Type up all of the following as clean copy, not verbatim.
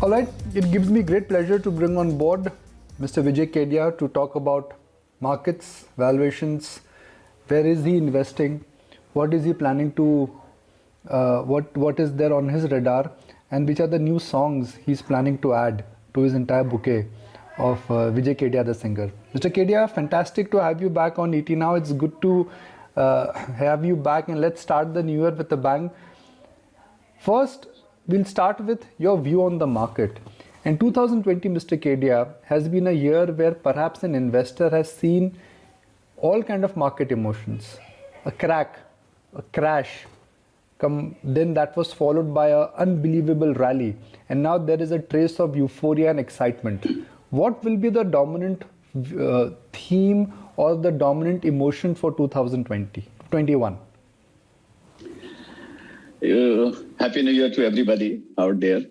All right, it gives me great pleasure to bring on board Mr. Vijay Kedia to talk about markets, valuations, where is he investing, what is he planning to, what is there on his radar, and which are the new songs he's planning to add to his entire bouquet of Vijay Kedia the singer. Mr. Kedia, fantastic to have you back on ET Now. It's good to have you back, and let's start the new year with a bang. First, we'll start with your view on the market. In 2020, Mr. Kedia, has been a year where perhaps an investor has seen all kind of market emotions. A crack, a crash, then that was followed by an unbelievable rally. And now there is a trace of euphoria and excitement. What will be the dominant theme or the dominant emotion for 2021? Happy New Year to everybody out there.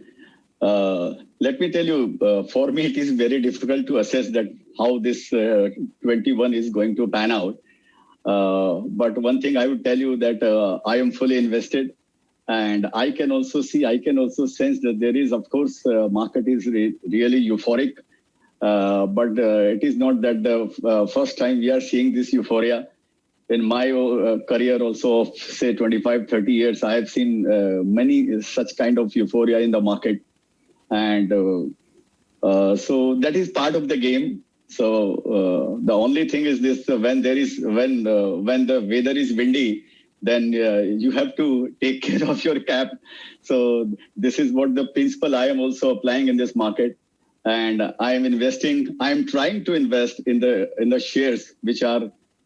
Let me tell you, for me, it is very difficult to assess that how this 21 is going to pan out. But one thing I would tell you that I am fully invested, and I can also sense that there is, of course, market is really euphoric. But it is not that the first time we are seeing this euphoria. In my career also of say 25, 30 years, I have seen many such kind of euphoria in the market. And so that is part of the game. So the only thing is this, when the weather is windy, then you have to take care of your cap. So this is what the principle I am also applying in this market. And I am trying to invest in the shares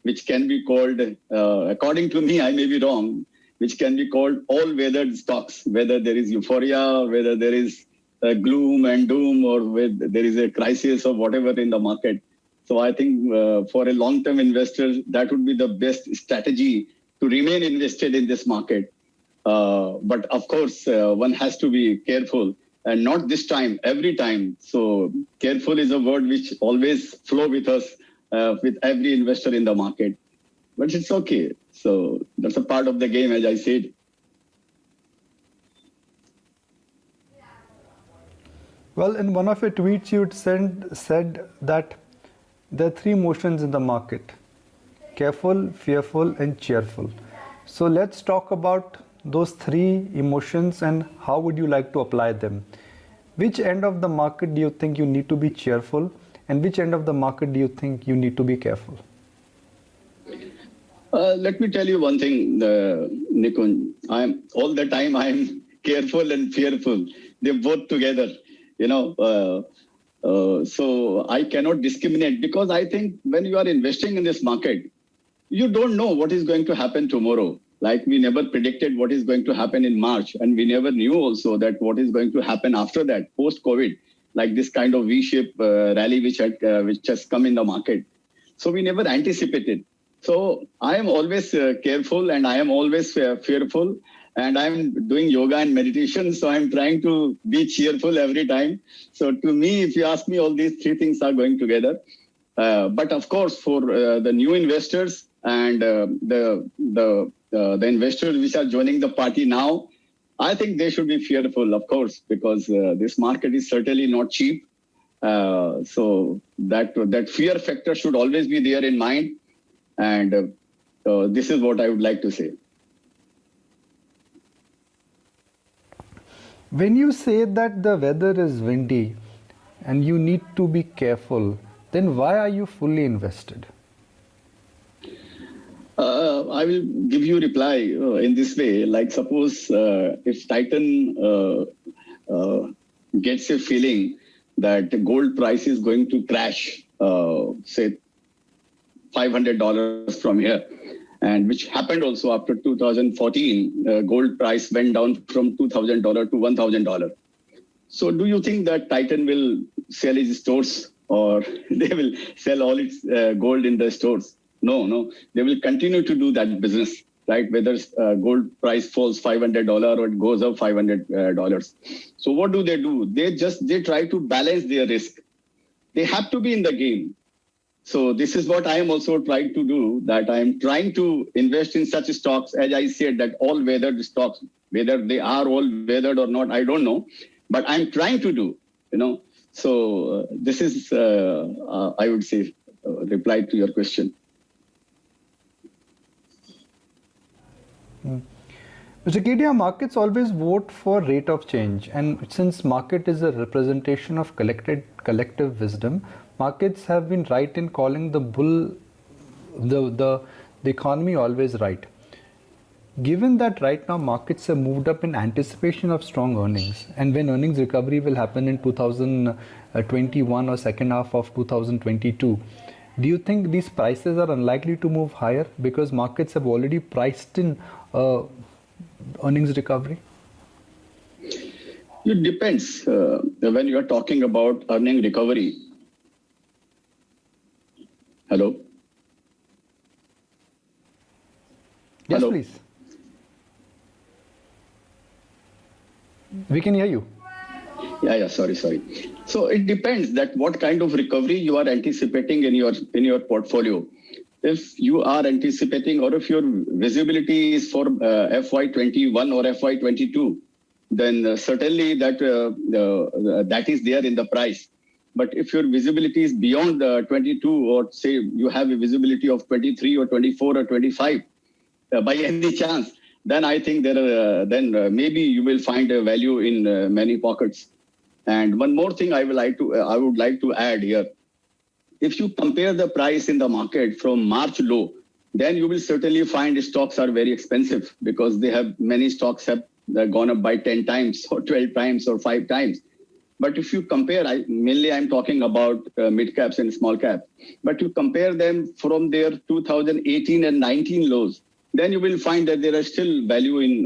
which can be called, according to me, I may be wrong, which can be called all-weathered stocks, whether there is euphoria, whether there is gloom and doom, or whether there is a crisis or whatever in the market. So I think for a long-term investor, that would be the best strategy to remain invested in this market. But of course, one has to be careful, and not this time, every time. So careful is a word which always flow with us. With every investor in the market, but it's okay. So that's a part of the game, as I said. Well, in one of your tweets, you said that there are three emotions in the market: careful, fearful, and cheerful. So let's talk about those three emotions and how would you like to apply them. Which end of the market do you think you need to be cheerful? And which end of the market do you think you need to be careful? Let me tell you one thing, Nikun. All the time I'm careful and fearful. They're both together, So I cannot discriminate, because I think when you are investing in this market, you don't know what is going to happen tomorrow. Like we never predicted what is going to happen in March, and we never knew also that what is going to happen after that, post-COVID. Like this kind of V-shaped rally which has come in the market. So we never anticipated. So I am always careful, and I am always fearful, and I'm doing yoga and meditation. So I'm trying to be cheerful every time. So to me, if you ask me, all these three things are going together. But of course, for the new investors and the investors which are joining the party now, I think they should be fearful, of course, because this market is certainly not cheap. So that fear factor should always be there in mind. And this is what I would like to say. When you say that the weather is windy and you need to be careful, then why are you fully invested? I will give you a reply in this way. Like suppose if Titan gets a feeling that the gold price is going to crash, say $500 from here, and which happened also after 2014, gold price went down from $2,000 to $1,000. So do you think that Titan will sell its stores, or they will sell all its gold in the stores? No, they will continue to do that business, right? Whether gold price falls $500 or it goes up $500. So what do? They try to balance their risk. They have to be in the game. So this is what I am also trying to do, that I am trying to invest in such stocks, as I said, that all weathered stocks, whether they are all weathered or not, I don't know. but I'm trying to do, So this is, I would say, reply to your question. Mr. Kedia, markets always vote for rate of change, and since market is a representation of collective wisdom, markets have been right in calling the economy always right. Given that right now markets have moved up in anticipation of strong earnings, and when earnings recovery will happen in 2021 or second half of 2022, do you think these prices are unlikely to move higher because markets have already priced in earnings recovery? It depends. When you are talking about earning recovery. Hello? Yes, Hello? please. We can hear you. Yeah, sorry. So it depends that what kind of recovery you are anticipating in your portfolio. If you are anticipating, or if your visibility is for FY21 or FY22, then certainly that is there in the price. But if your visibility is beyond 22, or say you have a visibility of 23 or 24 or 25, by any chance, then I think maybe you will find a value in many pockets. And one more thing I would like to add here. If you compare the price in the market from March low, then you will certainly find stocks are very expensive, because many stocks have gone up by 10 times or 12 times or 5 times. But if you compare, mainly I'm talking about mid caps and small cap, but you compare them from their 2018 and 19 lows, then you will find that there are still value in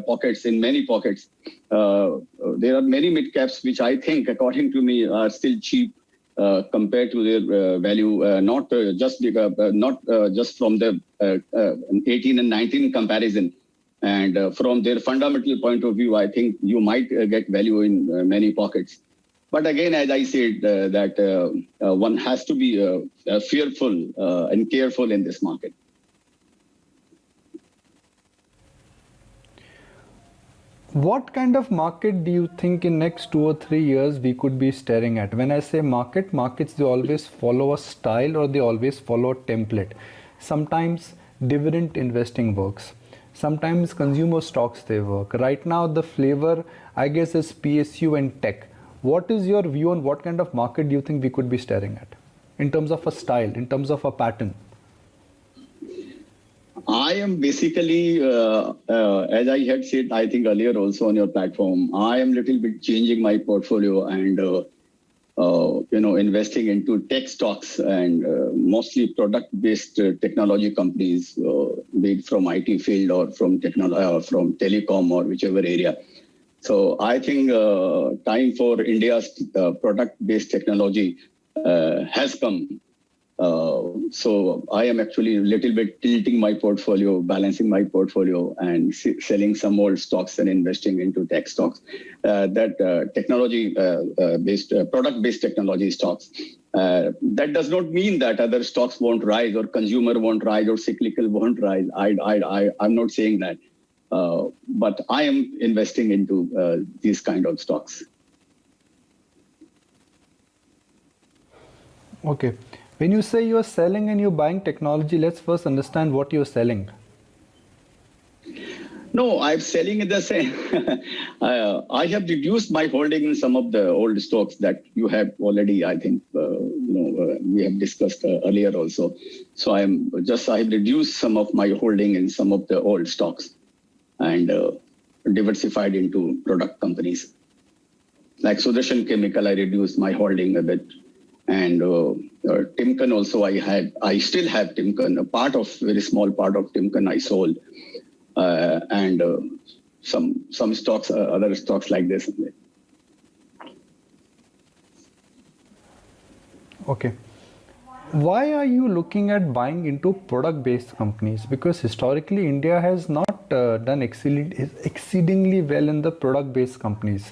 pockets, in many pockets. There are many mid caps which I think, according to me, are still cheap compared to their value, not just from the 18 and 19 comparison. And from their fundamental point of view, I think you might get value in many pockets. But again, as I said, that one has to be fearful and careful in this market. What kind of market do you think in next 2 or 3 years we could be staring at? When I say markets, they always follow a style, or they always follow a template. Sometimes dividend investing works. Sometimes consumer stocks, they work. Right now, the flavor, I guess, is PSU and tech. What is your view on what kind of market do you think we could be staring at in terms of a style, in terms of a pattern? I am basically, as I had said, I think earlier also on your platform, I am little bit changing my portfolio and, investing into tech stocks and mostly product-based technology companies, be it from IT field or from from telecom or whichever area. So I think time for India's product-based technology has come. So I am actually a little bit tilting my portfolio, balancing my portfolio, and selling some old stocks and investing into tech stocks, technology-based, product-based technology stocks. That does not mean that other stocks won't rise, or consumer won't rise, or cyclical won't rise. I'm not saying that. But I am investing into these kind of stocks. Okay. When you say you're selling and you're buying technology, let's first understand what you're selling. No, I'm selling in the same. I have reduced my holding in some of the old stocks that you have already, I think, we have discussed earlier also. So I've reduced some of my holding in some of the old stocks and diversified into product companies. Like Sudarshan Chemical, I reduced my holding a bit. And Timken also, I still have Timken. Very small part of Timken I sold. And some stocks, other stocks like this. Okay. Why are you looking at buying into product-based companies? Because historically, India has not done exceedingly well in the product-based companies.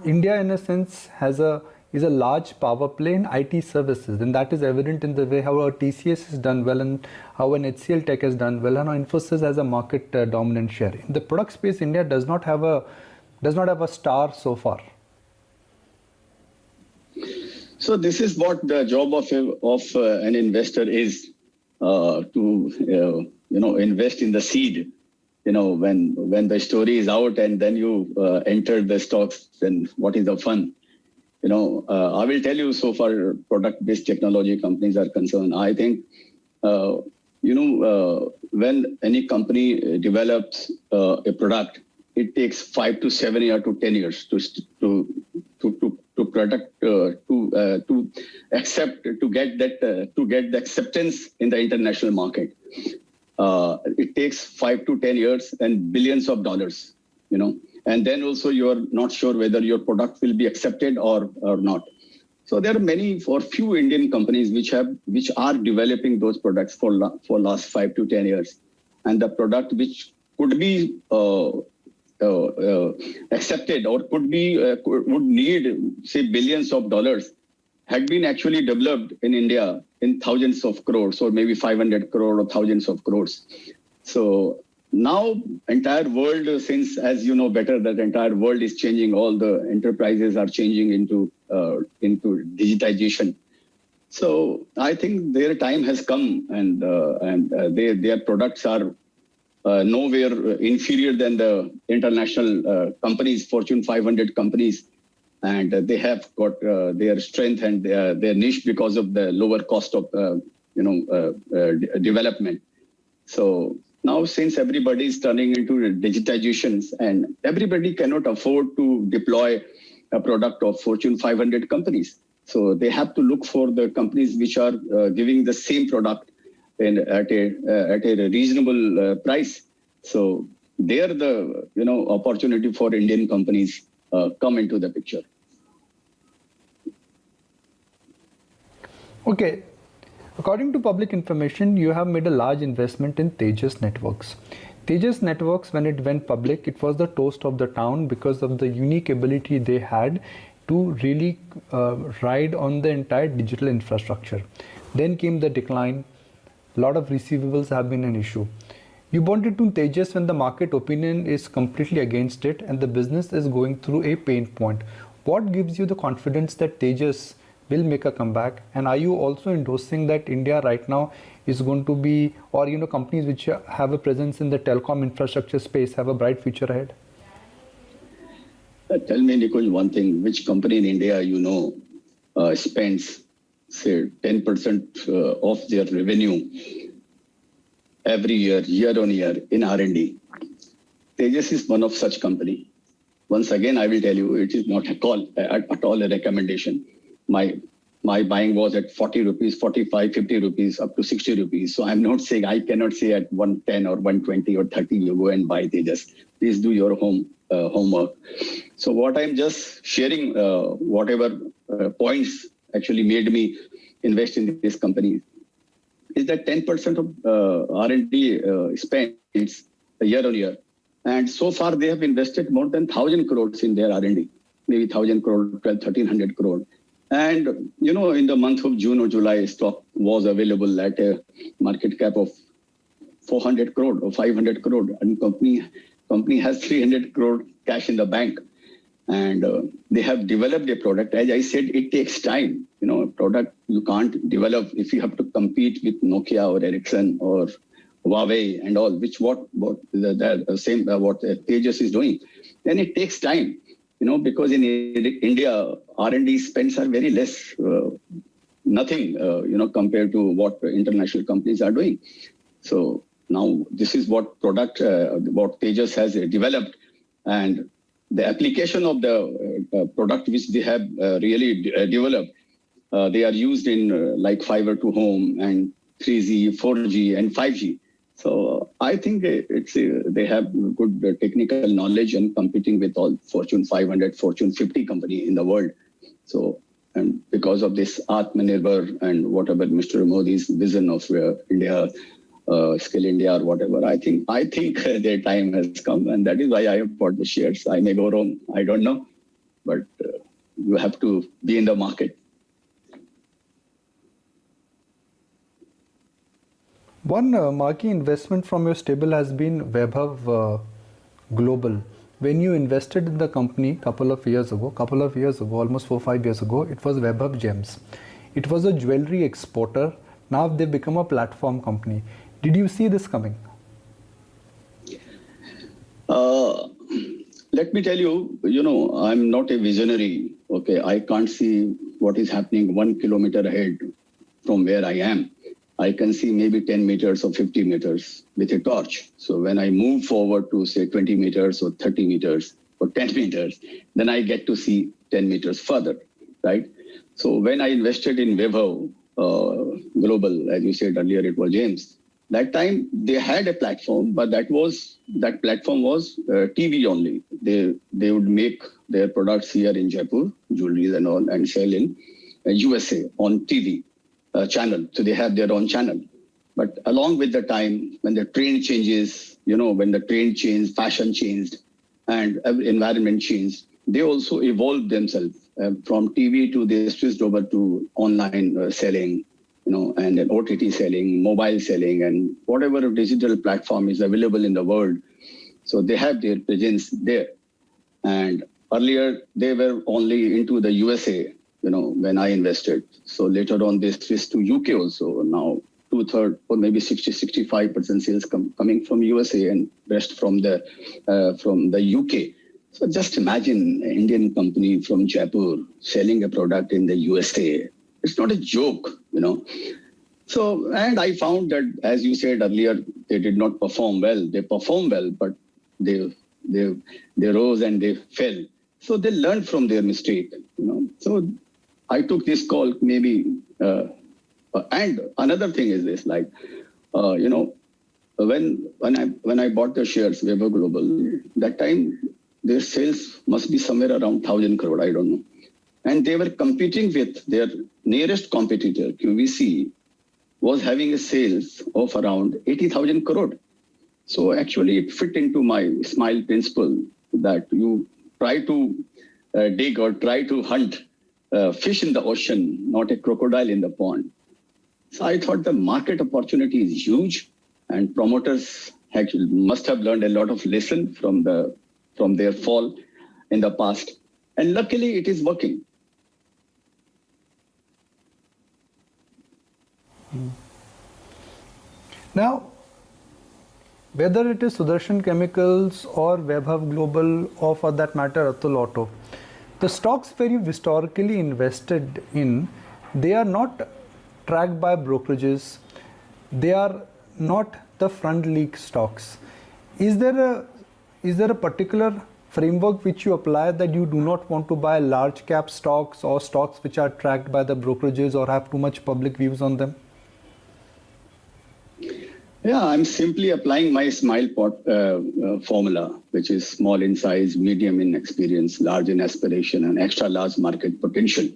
India, in a sense, is a large power play in IT services, and that is evident in the way how our TCS has done well and how an HCL Tech has done well, and how Infosys has a market dominant share. In the product space, India does not have a does not have a star so far? So this is what the job of an investor is, to invest in the seed. When the story is out and then you enter the stocks, then what is the fun? I will tell you, so far product-based technology companies are concerned, I think, when any company develops a product, it takes 5 to 7 years to 10 years to accept, to get the acceptance in the international market. It takes 5 to 10 years and billions of dollars, and then also you are not sure whether your product will be accepted or not. So there are few Indian companies which are developing those products for last 5 to 10 years, and the product which could be accepted or would need, say, billions of dollars, had been actually developed in India in thousands of crores, or maybe 500 crore or thousands of crores. So now entire world, since, as you know better, that entire world is changing, all the enterprises are changing into digitization. So I think their time has come, and their products are nowhere inferior than the international companies, Fortune 500 companies, and they have got their strength and their niche because of the lower cost of development. So now, since everybody is turning into digitizations, and everybody cannot afford to deploy a product of Fortune 500 companies, so they have to look for the companies which are giving the same product at a reasonable price. So there the opportunity for Indian companies come into the picture. Okay. According to public information, you have made a large investment in Tejas Networks. Tejas Networks, when it went public, it was the toast of the town because of the unique ability they had to really ride on the entire digital infrastructure. Then came the decline. A lot of receivables have been an issue. You bought into Tejas when the market opinion is completely against it and the business is going through a pain point. What gives you the confidence that Tejas will make a comeback? And are you also endorsing that India right now is going to be, or companies which have a presence in the telecom infrastructure space have a bright future ahead? Tell me, Nikul, one thing: which company in India spends, say, 10% of their revenue every year on year, in R&D? Tejas is one of such company. Once again, I will tell you, it is not at all a recommendation. My buying was at 40 rupees, 45, 50 rupees, up to 60 rupees. So I'm not saying, I cannot say at 110 or 120 or 30, you go and buy Tejas. Please do your homework. So what I'm just sharing, whatever points actually made me invest in this company, is that 10% of R&D spends year on year. And so far they have invested more than 1,000 crores in their R&D, maybe 1,000 crore, 1,300 crore. And, in the month of June or July, stock was available at a market cap of 400 crore or 500 crore. And company has 300 crore cash in the bank. And they have developed a product. As I said, it takes time. A product you can't develop if you have to compete with Nokia or Ericsson or Huawei and all, what Tejas is doing. Then it takes time. Because in India, R&D spends are very less, nothing, compared to what international companies are doing. So now this is what what Tejas has developed, and the application of the product which they have really developed, they are used in like fiber to home and 3G, 4G and 5G. So I think they have good technical knowledge and competing with all Fortune 500, Fortune 50 company in the world. So, and because of this Atmanirbhar and whatever Mr. Modi's vision of India, Skill India or whatever, I think their time has come, and that is why I have bought the shares. I may go wrong, I don't know, but you have to be in the market. One marquee investment from your stable has been Vaibhav Global. when you invested in the company couple of years ago, almost 4-5 years ago, it was Webhub Gems. It was a jewelry exporter. Now they've become a platform company. Did you see this coming? Let me tell you, I'm not a visionary. Okay, I can't see what is happening 1 kilometer ahead from where I am. I can see maybe 10 meters or 50 meters with a torch. So when I move forward to say 20 meters or 30 meters or 10 meters, then I get to see 10 meters further, right? So when I invested in Webhub Global, as you said earlier, it was James. That time they had a platform, but that platform was TV only. They would make their products here in Jaipur, jewelry and all, and sell in USA on TV channel. So they have their own channel. But along with the time, when the trend changes, when the trend changed, fashion changed, and environment changed, they also evolved themselves from TV to they switched over to online selling, and then OTT selling, mobile selling, and whatever digital platform is available in the world. So they have their presence there. And earlier, they were only into the USA, when I invested. So later on, they switched to UK also. Now, 2/3 or maybe 60-65% sales coming from USA and rest from the UK. So just imagine an Indian company from Jaipur selling a product in the USA. It's not a joke, So, and I found that, as you said earlier, they did not perform well. They performed well, but they rose and they fell. So they learned from their mistake, So I took this call maybe, and another thing is this, when I bought the shares, Webhub Global, that time their sales must be somewhere around 1,000 crore, I don't know. And they were competing with their nearest competitor, QVC, was having a sales of around 80,000 crore. So actually it fit into my SMILE principle that you try to dig or try to hunt fish in the ocean, not a crocodile in the pond. So I thought the market opportunity is huge and promoters actually must have learned a lot of lesson from their fall in the past. And luckily it is working. Now, whether it is Sudarshan Chemicals or Webhub Global or for that matter Atul Auto, the stocks where you've historically invested in, they are not tracked by brokerages. They are not the front league stocks. Is there a particular framework which you apply that you do not want to buy large cap stocks or stocks which are tracked by the brokerages or have too much public views on them? Yeah, I'm simply applying my SMILE formula, which is small in size, medium in experience, large in aspiration, and extra large market potential.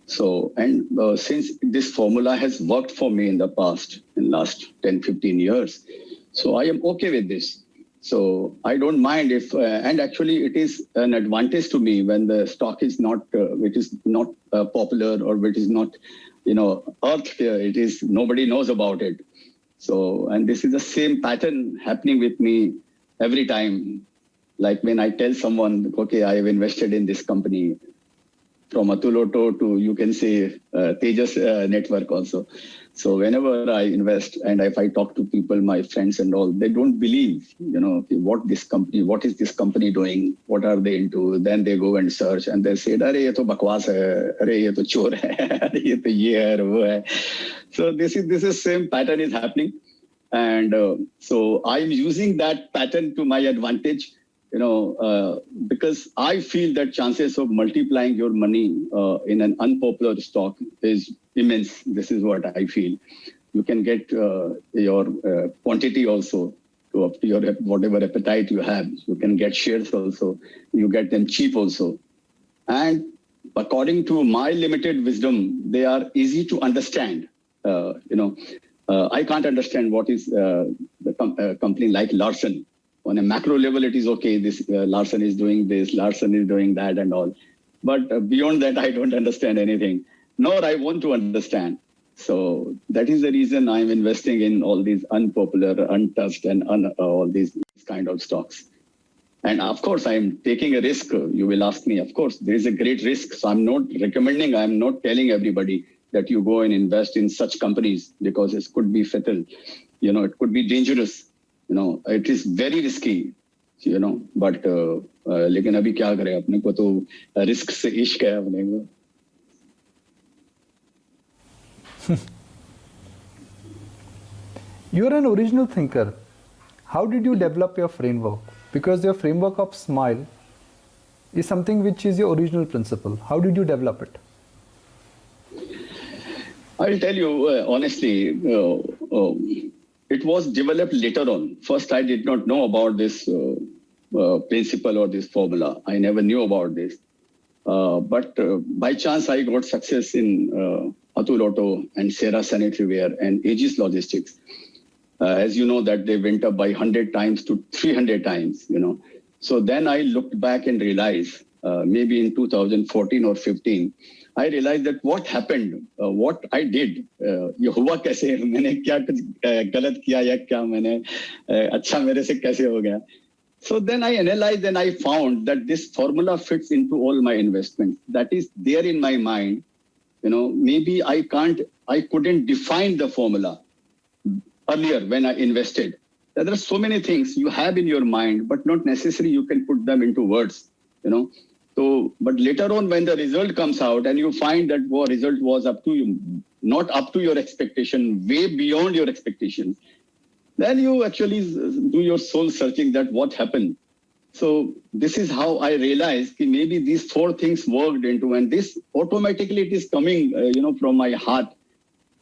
So, and since this formula has worked for me in the past, in last 10, 15 years, so I am okay with this. So I don't mind if, and actually it is an advantage to me when the stock is not, it is not popular or it is not, earth, it is, nobody knows about it. So, and this is the same pattern happening with me every time. Like when I tell someone, okay, I have invested in this company, from Atul Auto to, you can say, Tejas Network also. So whenever I invest and if I talk to people, my friends and all, they don't believe, what is this company doing? What are they into? Then they go and search and they say, "Arey, ye to bakwas hai, arey, ye to chor hai, ye to ye hai, wo hai." So this is same pattern is happening. And so I'm using that pattern to my advantage, because I feel that chances of multiplying your money in an unpopular stock is immense. This is what I feel. You can get your quantity also to up to your whatever appetite you have. You can get shares also. You get them cheap also. And according to my limited wisdom, they are easy to understand. I can't understand what is the company like Larsen. On a macro level, it is okay. This Larsen is doing this, Larsen is doing that and all. But beyond that, I don't understand anything, nor I want to understand. So that is the reason I'm investing in all these unpopular, untouched, and all these kind of stocks. And of course, I am taking a risk. You will ask me, of course, there is a great risk. So I'm not recommending, I'm not telling everybody that you go and invest in such companies because it could be fatal. It could be dangerous. It is very risky, but लेकिन अभी क्या करें, अपने को तो risk से इश्क है अपने को. You are an original thinker. How did you develop your framework? Because your framework of SMILE is something which is your original principle. How did you develop it? I'll tell you honestly, it was developed later on. First, I did not know about this principle or this formula. I never knew about this. But by chance, I got success in Atul Auto and Sierra Sanitary Ware and Aegis Logistics. As you know, that they went up by 100 times to 300 times, So then I looked back and realized, maybe in 2014 or 15, I realized that what happened, what I did, ये हुआ कैसे, मैंने क्या कुछ गलत किया या क्या मैंने अच्छा मेरे से कैसे हो गया. So then I analyzed and I found that this formula fits into all my investments. That is there in my mind. Maybe I couldn't define the formula earlier when I invested. There are so many things you have in your mind, but not necessarily you can put them into words, So, but later on when the result comes out and you find that result was not up to your expectation, way beyond your expectations, then you actually do your soul searching that what happened. So this is how I realized that maybe these four things worked into, and this automatically it is coming, from my heart.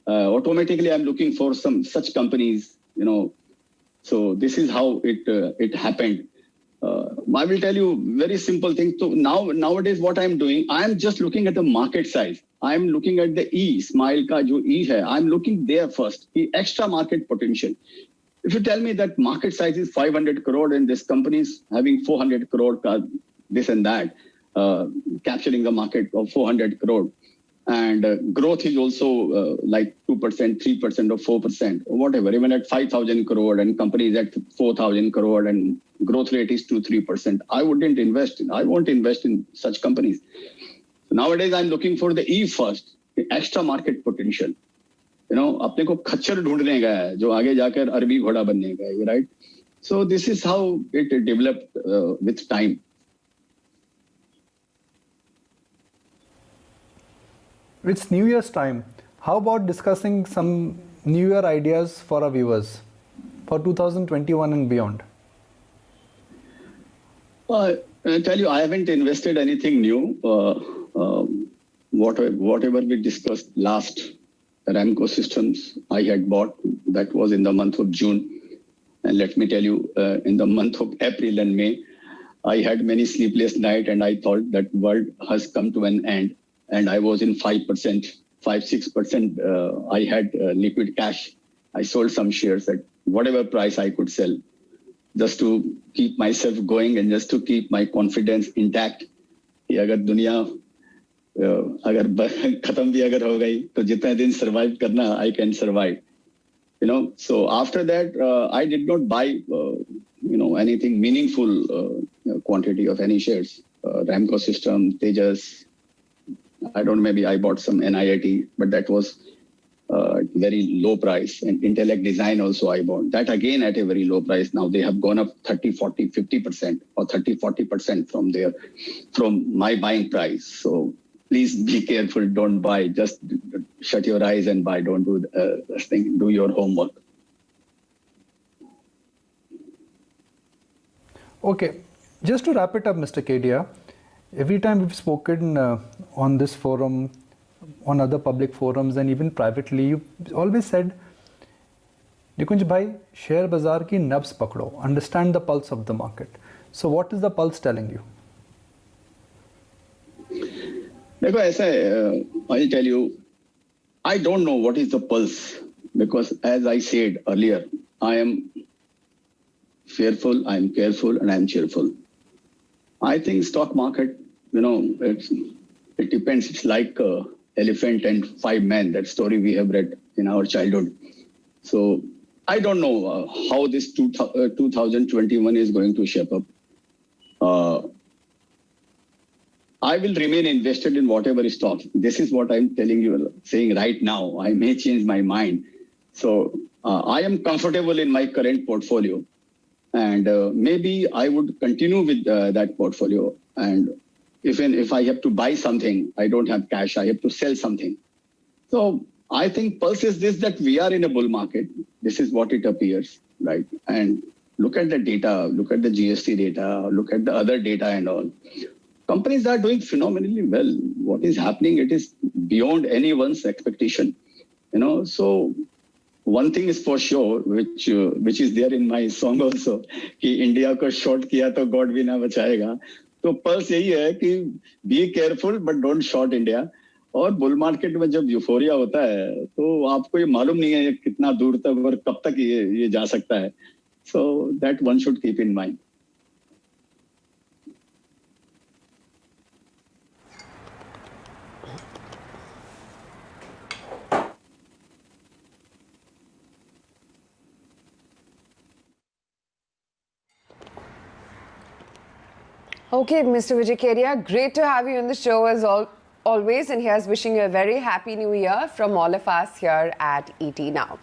Automatically I'm looking for some such companies, So this is how it happened. I will tell you very simple thing. So nowadays what I'm doing, I'm just looking at the market size. I'm looking at the SMILE ka jo E hai. I'm looking there first, the extra market potential. If you tell me that market size is 500 crore and this company is having 400 crore, this and that, capturing the market of 400 crore. And growth is also like 2%, 3% or 4% or whatever, even at 5,000 crore and companies at 4,000 crore and growth rate is 2-3%. I won't invest in such companies. So nowadays, I'm looking for the E first, the extra market potential. अपने को खच्चर ढूंढने का है जो आगे जाकर अरबी घोड़ा बनने का है, right? So this is how it developed with time. It's New Year's time. How about discussing some New Year ideas for our viewers for 2021 and beyond? I tell you, I haven't invested anything new. Whatever we discussed last, Ramco Systems, I had bought. That was in the month of June. And let me tell you, in the month of April and May, I had many sleepless nights and I thought that world has come to an end. And I was in 5%, 6%. I had liquid cash. I sold some shares at whatever price I could sell, just to keep myself going and just to keep my confidence intact. कि अगर दुनिया अगर खत्म भी अगर हो गई तो जितने दिन survive करना, I can survive. So after that, I did not buy, anything meaningful quantity of any shares. Ramco Systems, Tejas. I don't know, maybe I bought some NIIT, but that was very low price. And Intellect Design also I bought. That again at a very low price. Now they have gone up 30, 40, 50% or 30, 40% from my buying price. So please be careful. Don't buy. Just shut your eyes and buy. Don't do this thing. Do your homework. Okay. Just to wrap it up, Mr. Kedia, every time we've spoken on this forum, on other public forums and even privately, you always said, Nikunj bhai, share bazaar ki nabs pakdo, understand the pulse of the market. So what is the pulse telling you? देखो ऐसा है, I'll tell you, I don't know what is the pulse because as I said earlier, I am fearful, I am careful, and I am cheerful. I think stock market, it depends. It's like elephant and 5 men, that story we have read in our childhood. So I don't know how this 2021 is going to shape up. uh, I will remain invested in whatever stock. This is what I'm telling you, saying right now. I may change my mind. So I am comfortable in my current portfolio. And maybe I would continue with that portfolio. And even if I have to buy something, I don't have cash, I have to sell something. So I think pulse is this, that we are in a bull market. This is what it appears, right? And look at the data, look at the GST data, look at the other data and all. Companies are doing phenomenally well. What is happening, it is beyond anyone's expectation. So one thing is for sure, which is there in my song also, कि India को short किया तो God भी ना बचाएगा. तो pulse यही है कि be careful but don't short India. और बुल मार्केट में जब यूफोरिया होता है तो आपको ये मालूम नहीं है कितना दूर तक और कब तक ये जा सकता है. So that one should keep in mind. Okay, Mr. Vijay Kedia, great to have you on the show as always, and here's wishing you a very happy new year from all of us here at ET Now.